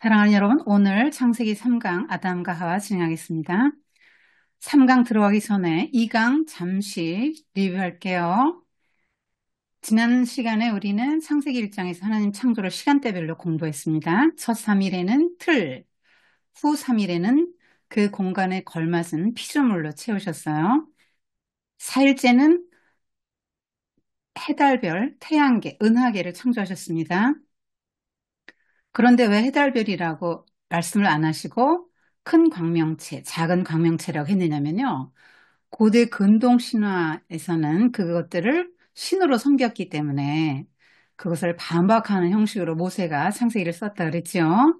사랑하는 여러분, 오늘 창세기 3강 아담과 하와 진행하겠습니다. 3강 들어가기 전에 2강 잠시 리뷰할게요. 지난 시간에 우리는 창세기 1장에서 하나님 창조를 시간대별로 공부했습니다. 첫 3일에는 틀, 후 3일에는 그 공간에 걸맞은 피조물로 채우셨어요. 4일째는 해달별, 태양계, 은하계를 창조하셨습니다. 그런데 왜 해달별이라고 말씀을 안 하시고 큰 광명체, 작은 광명체라고 했느냐면요. 고대 근동 신화에서는 그것들을 신으로 섬겼기 때문에 그것을 반박하는 형식으로 모세가 창세기를 썼다 그랬죠.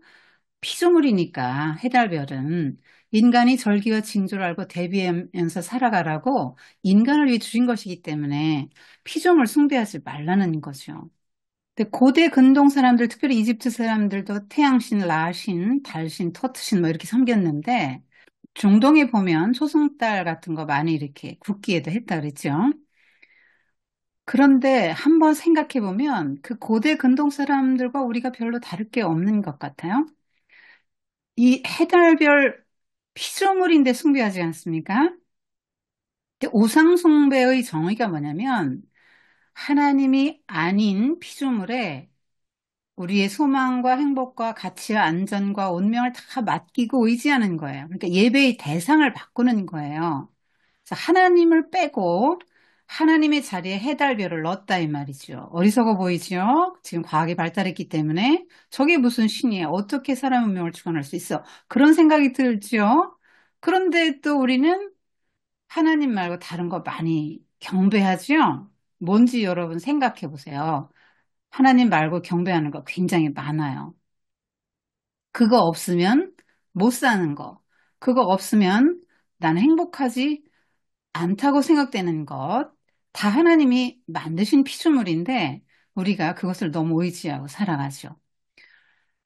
피조물이니까 해달별은 인간이 절기와 징조를 알고 대비하면서 살아가라고 인간을 위해 주신 것이기 때문에 피조물 숭배하지 말라는 거죠. 근데 고대 근동 사람들, 특별히 이집트 사람들도 태양신, 라신, 달신, 토트신 뭐 이렇게 섬겼는데 중동에 보면 초승달 같은 거 많이 이렇게 굽기에도 했다 그랬죠. 그런데 한번 생각해 보면 그 고대 근동 사람들과 우리가 별로 다를 게 없는 것 같아요. 이 해달별 피조물인데 숭배하지 않습니까? 근데 우상 숭배의 정의가 뭐냐면 하나님이 아닌 피조물에 우리의 소망과 행복과 가치와 안전과 운명을 다 맡기고 의지하는 거예요. 그러니까 예배의 대상을 바꾸는 거예요. 그래서 하나님을 빼고 하나님의 자리에 해달별을 넣었다 이 말이죠. 어리석어 보이죠? 지금 과학이 발달했기 때문에 저게 무슨 신이에요? 어떻게 사람 운명을 주관할 수 있어? 그런 생각이 들죠? 그런데 또 우리는 하나님 말고 다른 거 많이 경배하죠? 뭔지 여러분 생각해 보세요. 하나님 말고 경배하는 거 굉장히 많아요. 그거 없으면 못 사는 거. 그거 없으면 나는 행복하지 않다고 생각되는 것. 다 하나님이 만드신 피조물인데 우리가 그것을 너무 의지하고 살아가죠.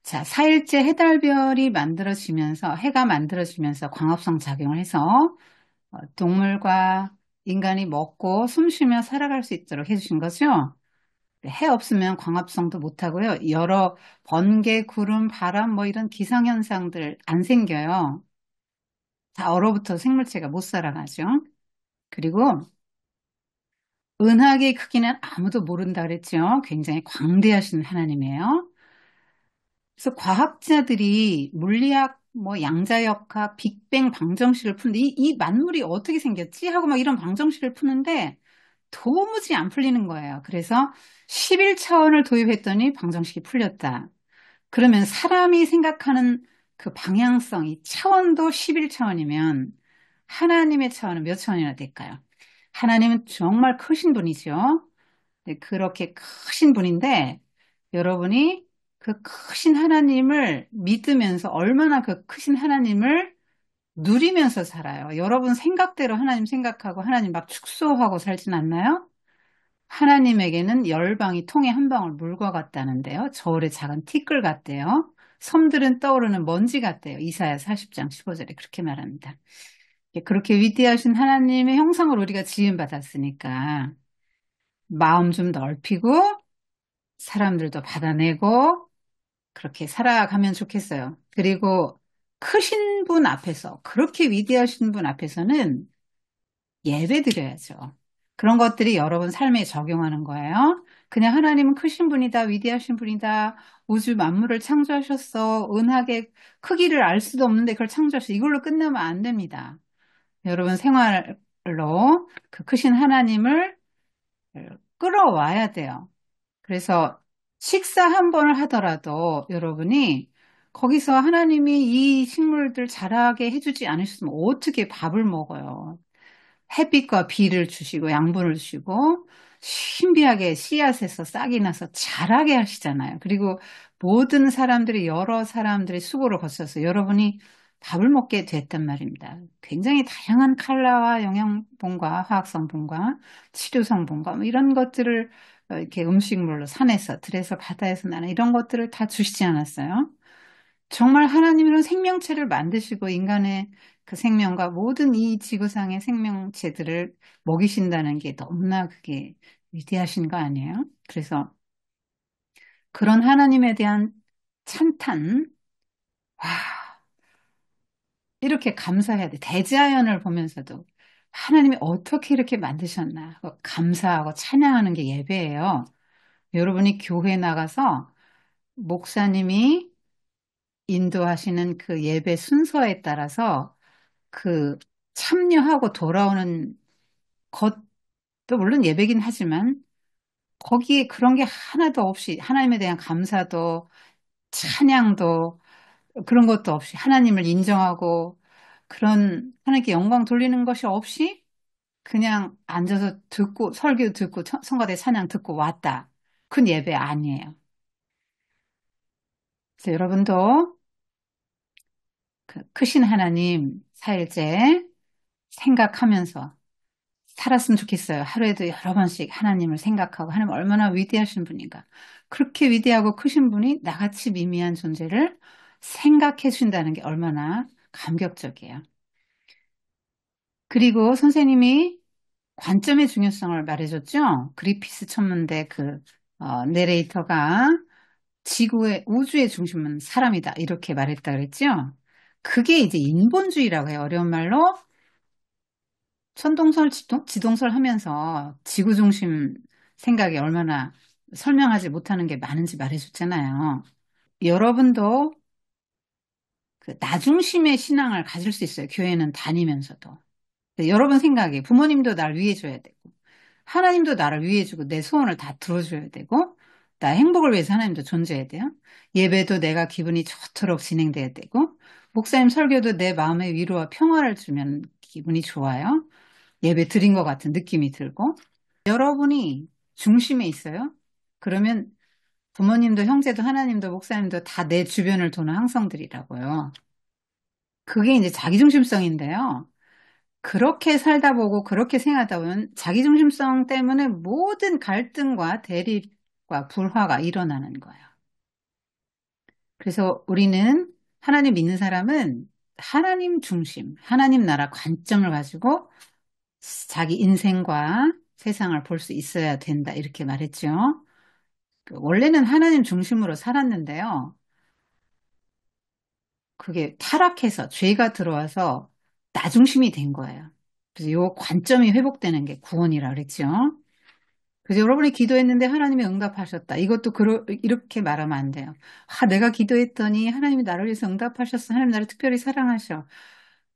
자, 4일째 해달별이 만들어지면서, 해가 만들어지면서 광합성 작용을 해서 동물과 인간이 먹고 숨 쉬며 살아갈 수 있도록 해주신 거죠. 해 없으면 광합성도 못하고요. 여러 번개, 구름, 바람 뭐 이런 기상현상들 안 생겨요. 다 얼어붙어 생물체가 못 살아가죠. 그리고 은하계의 크기는 아무도 모른다 그랬죠. 굉장히 광대하신 하나님이에요. 그래서 과학자들이 물리학, 뭐 양자역학, 빅뱅 방정식을 푸는데 이 만물이 어떻게 생겼지? 하고 막 이런 방정식을 푸는데 도무지 안 풀리는 거예요. 그래서 11차원을 도입했더니 방정식이 풀렸다. 그러면 사람이 생각하는 그 방향성이 차원도 11차원이면 하나님의 차원은 몇 차원이나 될까요? 하나님은 정말 크신 분이죠. 네, 그렇게 크신 분인데 여러분이 그 크신 하나님을 믿으면서 얼마나 그 크신 하나님을 누리면서 살아요. 여러분 생각대로 하나님 생각하고 하나님 막 축소하고 살진 않나요? 하나님에게는 열방이 통에 한 방울 물과 같다는데요. 저울의 작은 티끌 같대요. 섬들은 떠오르는 먼지 같대요. 이사야 40장 15절에 그렇게 말합니다. 그렇게 위대하신 하나님의 형상으로 우리가 지음받았으니까 마음 좀 넓히고 사람들도 받아내고 그렇게 살아가면 좋겠어요. 그리고 크신 분 앞에서 그렇게 위대하신 분 앞에서는 예배 드려야죠. 그런 것들이 여러분 삶에 적용하는 거예요. 그냥 하나님은 크신 분이다, 위대하신 분이다, 우주 만물을 창조하셨어, 은하계 크기를 알 수도 없는데 그걸 창조하셨어. 이걸로 끝나면 안 됩니다. 여러분 생활로 그 크신 하나님을 끌어와야 돼요. 그래서 식사 한 번을 하더라도 여러분이 거기서 하나님이 이 식물들 자라게 해주지 않으셨으면 어떻게 밥을 먹어요? 햇빛과 비를 주시고 양분을 주시고 신비하게 씨앗에서 싹이 나서 자라게 하시잖아요. 그리고 모든 사람들이 여러 사람들의 수고를 거쳐서 여러분이 밥을 먹게 됐단 말입니다. 굉장히 다양한 칼라와 영양분과 화학성분과 치료성분과 뭐 이런 것들을 이렇게 음식물로 산에서 들에서 바다에서 나는 이런 것들을 다 주시지 않았어요. 정말 하나님은 생명체를 만드시고 인간의 그 생명과 모든 이 지구상의 생명체들을 먹이신다는 게 너무나 그게 위대하신 거 아니에요? 그래서 그런 하나님에 대한 찬탄, 와, 이렇게 감사해야 돼. 대자연을 보면서도 하나님이 어떻게 이렇게 만드셨나. 감사하고 찬양하는 게 예배예요. 여러분이 교회 나가서 목사님이 인도하시는 그 예배 순서에 따라서 그 참여하고 돌아오는 것도 물론 예배긴 하지만 거기에 그런 게 하나도 없이 하나님에 대한 감사도 찬양도 그런 것도 없이 하나님을 인정하고 그런 하나님께 영광 돌리는 것이 없이 그냥 앉아서 듣고 설교 듣고 성가대 찬양 듣고 왔다. 그건 예배 아니에요. 그래서 여러분도 그 크신 하나님 사일째 생각하면서 살았으면 좋겠어요. 하루에도 여러 번씩 하나님을 생각하고 하나님 얼마나 위대하신 분인가. 그렇게 위대하고 크신 분이 나같이 미미한 존재를 생각해 주신다는 게 얼마나 감격적이에요. 그리고 선생님이 관점의 중요성을 말해줬죠. 그리피스 천문대 내레이터가 지구의 우주의 중심은 사람이다 이렇게 말했다 그랬죠. 그게 이제 인본주의라고 해요. 어려운 말로 천동설 지동설 하면서 지구 중심 생각이 얼마나 설명하지 못하는 게 많은지 말해줬잖아요. 여러분도 그 나중심의 신앙을 가질 수 있어요. 교회는 다니면서도. 여러분 생각에 부모님도 날 위해줘야 되고 하나님도 나를 위해주고 내 소원을 다 들어줘야 되고 나 행복을 위해서 하나님도 존재해야 돼요. 예배도 내가 기분이 좋도록 진행돼야 되고 목사님 설교도 내 마음의 위로와 평화를 주면 기분이 좋아요. 예배 드린 것 같은 느낌이 들고 여러분이 중심에 있어요. 그러면 부모님도 형제도 하나님도 목사님도 다 내 주변을 도는 항성들이라고요. 그게 이제 자기중심성인데요. 그렇게 살다 보고 그렇게 생각하다 보면 자기중심성 때문에 모든 갈등과 대립과 불화가 일어나는 거예요. 그래서 우리는 하나님 믿는 사람은 하나님 중심, 하나님 나라 관점을 가지고 자기 인생과 세상을 볼 수 있어야 된다. 이렇게 말했죠. 원래는 하나님 중심으로 살았는데요. 그게 타락해서 죄가 들어와서 나 중심이 된 거예요. 그래서 요 관점이 회복되는 게 구원이라 그랬죠. 그래서 여러분이 기도했는데 하나님이 응답하셨다. 이것도 이렇게 말하면 안 돼요. 아, 내가 기도했더니 하나님이 나를 위해서 응답하셨어. 하나님 나를 특별히 사랑하셔.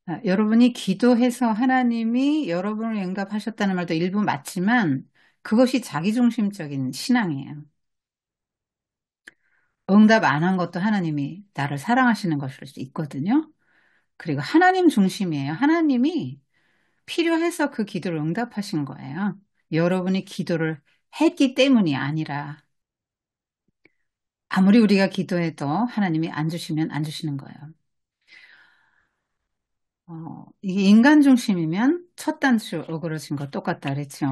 아, 여러분이 기도해서 하나님이 여러분을 응답하셨다는 말도 일부 맞지만 그것이 자기중심적인 신앙이에요. 응답 안 한 것도 하나님이 나를 사랑하시는 것일 수 있거든요. 그리고 하나님 중심이에요. 하나님이 필요해서 그 기도를 응답하신 거예요. 여러분이 기도를 했기 때문이 아니라 아무리 우리가 기도해도 하나님이 안 주시면 안 주시는 거예요. 이게 인간 중심이면 첫 단추 어그러진 거 똑같다 그랬죠.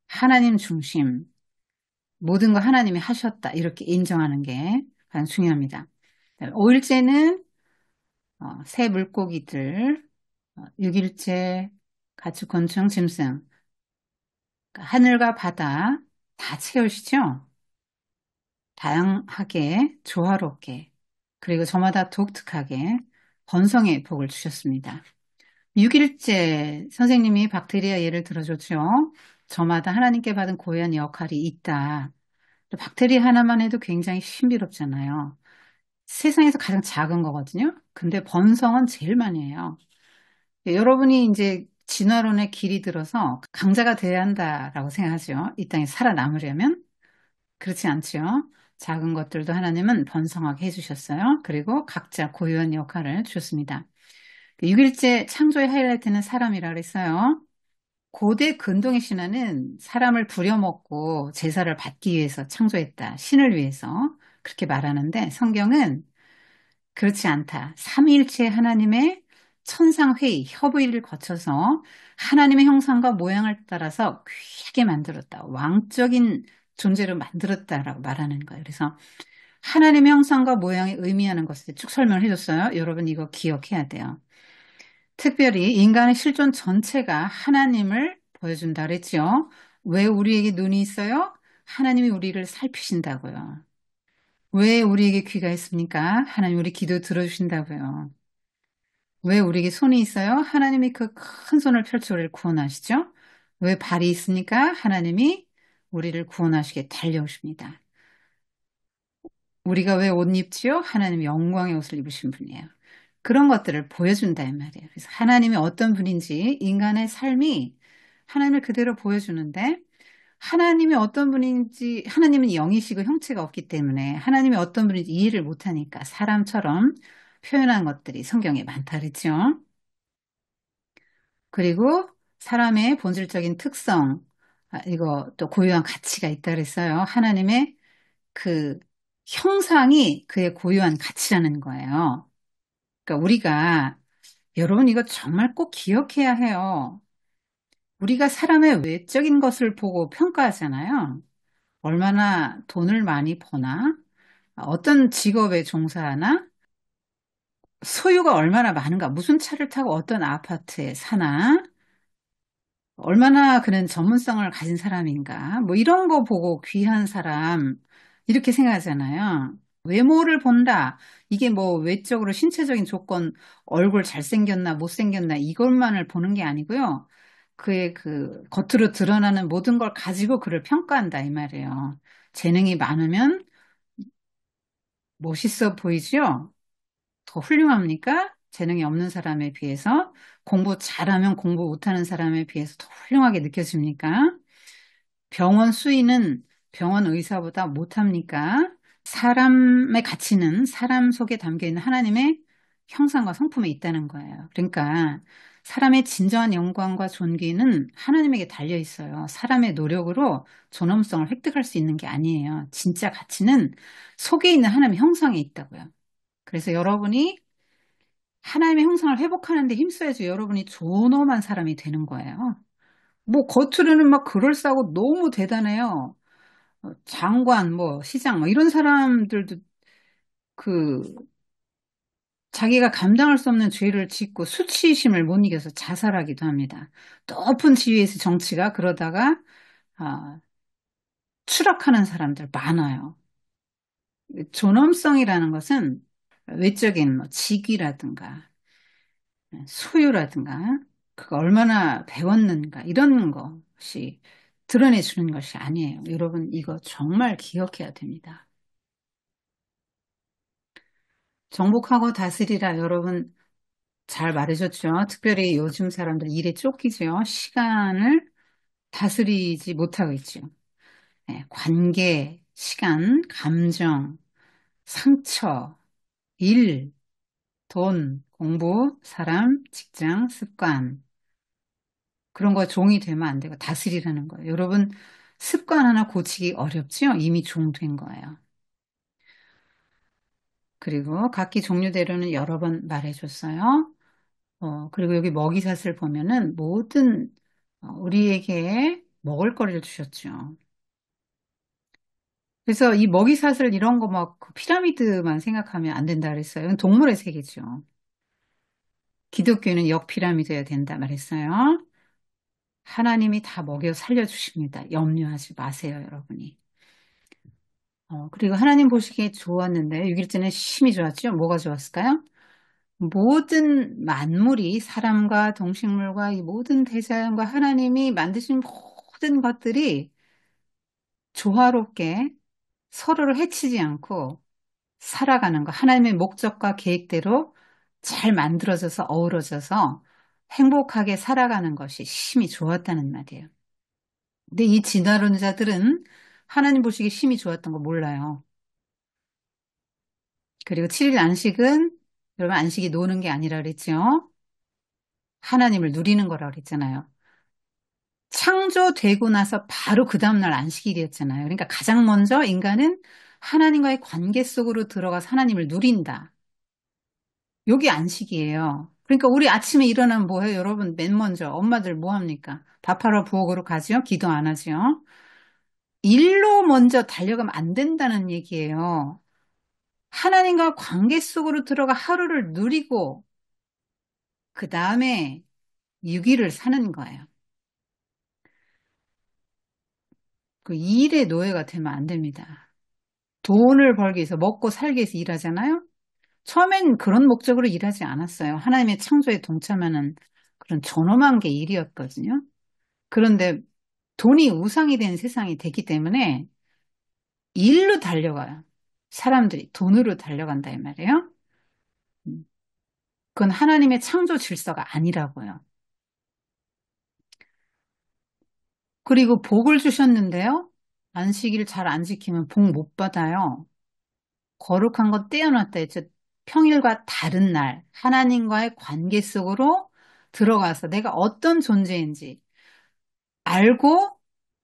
하나님 중심, 모든 거 하나님이 하셨다 이렇게 인정하는 게 가장 중요합니다. 5일째는 새 물고기들, 6일째 가축, 곤충, 짐승, 그러니까 하늘과 바다 다 채우시죠? 다양하게, 조화롭게, 그리고 저마다 독특하게 번성의 복을 주셨습니다. 6일째 선생님이 박테리아 예를 들어줬죠. 저마다 하나님께 받은 고유한 역할이 있다. 박테리아 하나만 해도 굉장히 신비롭잖아요. 세상에서 가장 작은 거거든요. 근데 번성은 제일 많이 해요. 여러분이 이제 진화론의 길이 들어서 강자가 돼야 한다라고 생각하죠. 이 땅에 살아남으려면. 그렇지 않죠. 작은 것들도 하나님은 번성하게 해주셨어요. 그리고 각자 고유한 역할을 주셨습니다. 6일째 창조의 하이라이트는 사람이라 그랬어요. 고대 근동의 신화는 사람을 부려먹고 제사를 받기 위해서 창조했다. 신을 위해서 그렇게 말하는데 성경은 그렇지 않다. 삼위일체 하나님의 천상회의, 협의를 거쳐서 하나님의 형상과 모양을 따라서 귀하게 만들었다. 왕적인 존재로 만들었다라고 말하는 거예요. 그래서 하나님의 형상과 모양이 의미하는 것을 쭉 설명을 해줬어요. 여러분 이거 기억해야 돼요. 특별히 인간의 실존 전체가 하나님을 보여준다 그랬죠. 왜 우리에게 눈이 있어요? 하나님이 우리를 살피신다고요. 왜 우리에게 귀가 있습니까? 하나님 우리 기도 들어주신다고요. 왜 우리에게 손이 있어요? 하나님이 그 큰 손을 펼쳐 우리를 구원하시죠? 왜 발이 있습니까? 하나님이 우리를 구원하시게 달려오십니다. 우리가 왜 옷 입지요? 하나님이 영광의 옷을 입으신 분이에요. 그런 것들을 보여준다 이 말이에요. 그래서 하나님이 어떤 분인지 인간의 삶이 하나님을 그대로 보여주는데 하나님이 어떤 분인지 하나님은 영이시고 형체가 없기 때문에 하나님이 어떤 분인지 이해를 못하니까 사람처럼 표현한 것들이 성경에 많다 그랬죠. 그리고 사람의 본질적인 특성, 이거 또 고유한 가치가 있다 그랬어요. 하나님의 그 형상이 그의 고유한 가치라는 거예요. 그러니까 우리가 여러분 이거 정말 꼭 기억해야 해요. 우리가 사람의 외적인 것을 보고 평가하잖아요. 얼마나 돈을 많이 버나, 어떤 직업에 종사하나, 소유가 얼마나 많은가, 무슨 차를 타고 어떤 아파트에 사나, 얼마나 그는 전문성을 가진 사람인가, 뭐 이런 거 보고 귀한 사람, 이렇게 생각하잖아요. 외모를 본다. 이게 뭐 외적으로 신체적인 조건, 얼굴 잘생겼나, 못생겼나, 이것만을 보는 게 아니고요. 그의 그 겉으로 드러나는 모든 걸 가지고 그를 평가한다, 이 말이에요. 재능이 많으면 멋있어 보이죠? 더 훌륭합니까? 재능이 없는 사람에 비해서 공부 잘하면 공부 못하는 사람에 비해서 더 훌륭하게 느껴집니까? 병원 수의는 병원 의사보다 못합니까? 사람의 가치는 사람 속에 담겨 있는 하나님의 형상과 성품에 있다는 거예요. 그러니까 사람의 진정한 영광과 존귀는 하나님에게 달려 있어요. 사람의 노력으로 존엄성을 획득할 수 있는 게 아니에요. 진짜 가치는 속에 있는 하나님의 형상에 있다고요. 그래서 여러분이 하나님의 형상을 회복하는 데 힘써야지 여러분이 존엄한 사람이 되는 거예요. 뭐 겉으로는 막 그럴싸하고 너무 대단해요. 장관, 뭐 시장, 뭐 이런 사람들도 그 자기가 감당할 수 없는 죄를 짓고 수치심을 못 이겨서 자살하기도 합니다. 높은 지위에서 정치가 그러다가 아, 추락하는 사람들 많아요. 존엄성이라는 것은 외적인 뭐 직위라든가 소유라든가 그가 얼마나 배웠는가 이런 것이 드러내주는 것이 아니에요. 여러분 이거 정말 기억해야 됩니다. 정복하고 다스리라 여러분 잘 말해줬죠. 특별히 요즘 사람들 일에 쫓기죠. 시간을 다스리지 못하고 있죠. 네, 관계, 시간, 감정, 상처, 일, 돈, 공부, 사람, 직장, 습관 그런 거 종이 되면 안 되고 다스리라는 거예요. 여러분 습관 하나 고치기 어렵죠? 이미 종된 거예요. 그리고 각기 종류대로는 여러 번 말해줬어요. 그리고 여기 먹이사슬 보면은 모든 우리에게 먹을 거리를 주셨죠. 그래서 이 먹이사슬 이런 거 막 피라미드만 생각하면 안 된다 그랬어요. 이건 동물의 세계죠. 기독교는 역피라미드여야 된다 말했어요. 하나님이 다 먹여 살려주십니다. 염려하지 마세요, 여러분이. 그리고 하나님 보시기에 좋았는데, 6일째는 심히 좋았죠? 뭐가 좋았을까요? 모든 만물이 사람과 동식물과 이 모든 대자연과 하나님이 만드신 모든 것들이 조화롭게 서로를 해치지 않고 살아가는 것, 하나님의 목적과 계획대로 잘 만들어져서 어우러져서 행복하게 살아가는 것이 심히 좋았다는 말이에요. 근데 이 진화론자들은 하나님 보시기에 심히 좋았던 거 몰라요. 그리고 7일 안식은 여러분 안식이 노는 게 아니라 그랬죠. 하나님을 누리는 거라고 그랬잖아요. 창조되고 나서 바로 그 다음날 안식일이었잖아요. 그러니까 가장 먼저 인간은 하나님과의 관계 속으로 들어가서 하나님을 누린다. 여기 안식이에요. 그러니까 우리 아침에 일어나면 뭐 해요? 여러분 맨 먼저 엄마들 뭐 합니까? 밥하러 부엌으로 가지요? 기도 안 하지요? 일로 먼저 달려가면 안 된다는 얘기예요. 하나님과 관계 속으로 들어가 하루를 누리고 그 다음에 6일을 사는 거예요. 그 일의 노예가 되면 안 됩니다. 돈을 벌기 위해서, 먹고 살기 위해서 일하잖아요. 처음엔 그런 목적으로 일하지 않았어요. 하나님의 창조에 동참하는 그런 존엄한 게 일이었거든요. 그런데 돈이 우상이 된 세상이 됐기 때문에 일로 달려가요. 사람들이 돈으로 달려간다 이 말이에요. 음, 그건 하나님의 창조 질서가 아니라고요. 그리고 복을 주셨는데요. 안식일 잘 안 지키면 복 못 받아요. 거룩한 것 떼어놨다 했죠. 평일과 다른 날, 하나님과의 관계 속으로 들어가서 내가 어떤 존재인지 알고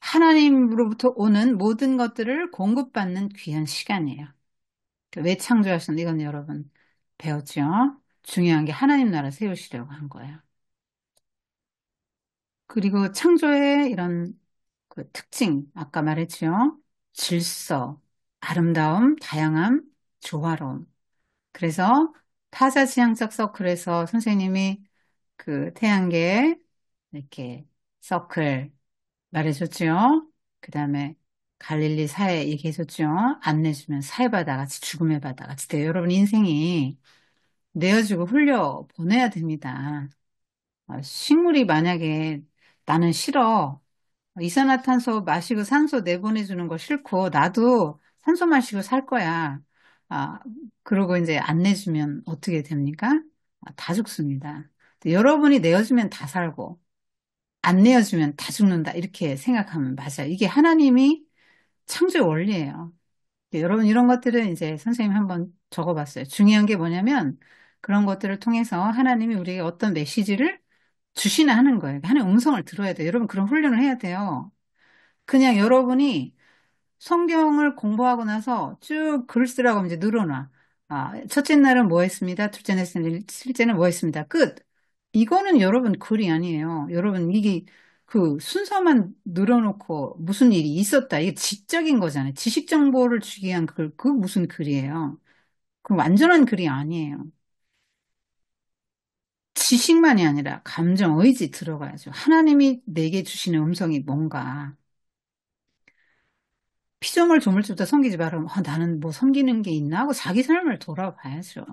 하나님으로부터 오는 모든 것들을 공급받는 귀한 시간이에요. 왜 창조하셨는지 이건 여러분 배웠죠? 중요한 게 하나님 나라 세우시려고 한 거예요. 그리고 창조의 이런 그 특징, 아까 말했죠? 질서, 아름다움, 다양함, 조화로움. 그래서 타자지향적 서클에서 선생님이 그 태양계 이렇게 서클 말해줬죠. 그 다음에 갈릴리 사해 얘기해줬죠. 안 내주면 사해 바다 같이 죽음의 바다 같이 돼요. 여러분 인생이 내어주고 흘려 보내야 됩니다. 식물이 만약에 나는 싫어. 이산화탄소 마시고 산소 내보내주는 거 싫고 나도 산소 마시고 살 거야. 아, 그러고 이제 안 내주면 어떻게 됩니까? 다 죽습니다. 여러분이 내어주면 다 살고 안 내어주면 다 죽는다. 이렇게 생각하면 맞아요. 이게 하나님이 창조의 원리예요. 여러분 이런 것들은 이제 선생님이 한번 적어봤어요. 중요한 게 뭐냐면 그런 것들을 통해서 하나님이 우리에게 어떤 메시지를 주시나 하는 거예요. 하나님의 음성을 들어야 돼요. 여러분 그런 훈련을 해야 돼요. 그냥 여러분이 성경을 공부하고 나서 쭉 글 쓰라고 하면 이제 늘어놔. 첫째 날은 뭐 했습니다. 둘째 날은 실제는 뭐 했습니다. 끝. 이거는 여러분 글이 아니에요. 여러분 이게 그 순서만 늘어놓고 무슨 일이 있었다. 이게 지적인 거잖아요. 지식 정보를 주기 위한 글, 그 무슨 글이에요. 그 완전한 글이 아니에요. 지식만이 아니라 감정, 의지 들어가야죠. 하나님이 내게 주시는 음성이 뭔가. 피조물 조물주부터 섬기지 말라면 나는 뭐 섬기는 게 있나 하고 자기 삶을 돌아봐야죠.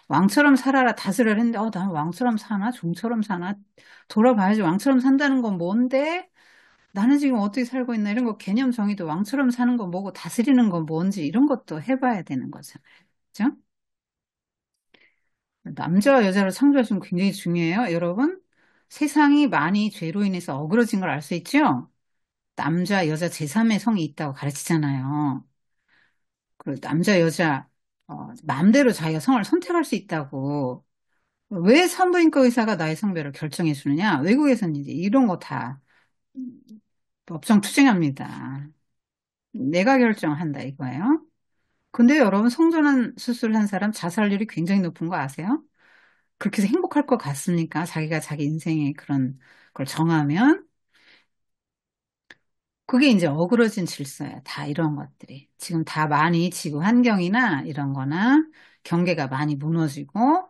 왕처럼 살아라 다스려라 했는데 나는 왕처럼 사나 종처럼 사나 돌아봐야지. 왕처럼 산다는 건 뭔데 나는 지금 어떻게 살고 있나 이런 거 개념 정의도 왕처럼 사는 건 뭐고 다스리는 건 뭔지 이런 것도 해봐야 되는 거잖아요. 그죠? 남자와 여자를 창조하시는 건 굉장히 중요해요. 여러분 세상이 많이 죄로 인해서 어그러진 걸 알 수 있죠? 남자 여자 제3의 성이 있다고 가르치잖아요. 그 남자, 여자, 마음대로 자기가 성을 선택할 수 있다고. 왜 산부인과 의사가 나의 성별을 결정해 주느냐? 외국에서는 이제 이런 거 다 법정 투쟁합니다. 내가 결정한다 이거예요. 근데 여러분 성전환 수술한 사람 자살률이 굉장히 높은 거 아세요? 그렇게 해서 행복할 것 같습니까? 자기가 자기 인생의 그런 걸 정하면 그게 이제 어그러진 질서야. 다 이런 것들이. 지금 다 많이 지구 환경이나 이런 거나 경계가 많이 무너지고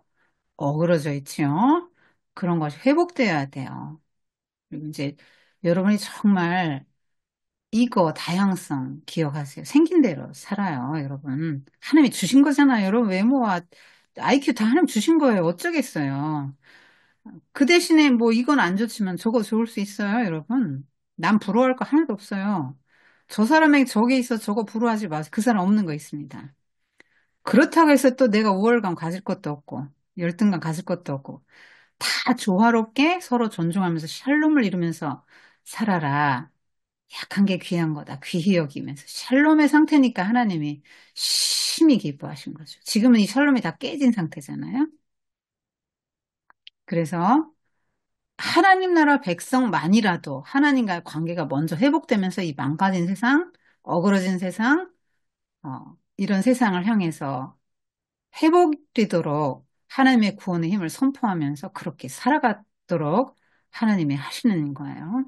어그러져 있죠. 그런 것이 회복되어야 돼요. 그리고 이제 여러분이 정말 이거 다양성 기억하세요. 생긴 대로 살아요, 여러분. 하나님이 주신 거잖아요. 여러분 외모와 IQ 다 하나님 주신 거예요. 어쩌겠어요. 그 대신에 뭐 이건 안 좋지만 저거 좋을 수 있어요, 여러분. 난 부러워할 거 하나도 없어요. 저 사람에게 저게 있어 저거 부러워하지 마세요. 그 사람 없는 거 있습니다. 그렇다고 해서 또 내가 우월감 가질 것도 없고 열등감 가질 것도 없고 다 조화롭게 서로 존중하면서 샬롬을 이루면서 살아라. 약한 게 귀한 거다. 귀히 여기면서. 샬롬의 상태니까 하나님이 심히 기뻐하신 거죠. 지금은 이 샬롬이 다 깨진 상태잖아요. 그래서 하나님 나라 백성만이라도 하나님과의 관계가 먼저 회복되면서 이 망가진 세상, 어그러진 세상, 이런 세상을 향해서 회복되도록 하나님의 구원의 힘을 선포하면서 그렇게 살아가도록 하나님이 하시는 거예요.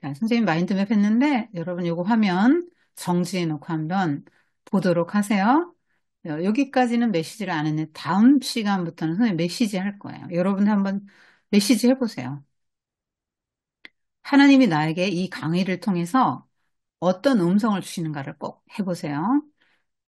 자, 선생님 마인드맵 했는데 여러분 요거 화면 정지해 놓고 한번 보도록 하세요. 여기까지는 메시지를 안 했는데 다음 시간부터는 선생님 메시지 할 거예요. 여러분 한번 메시지 해보세요. 하나님이 나에게 이 강의를 통해서 어떤 음성을 주시는가를 꼭 해보세요.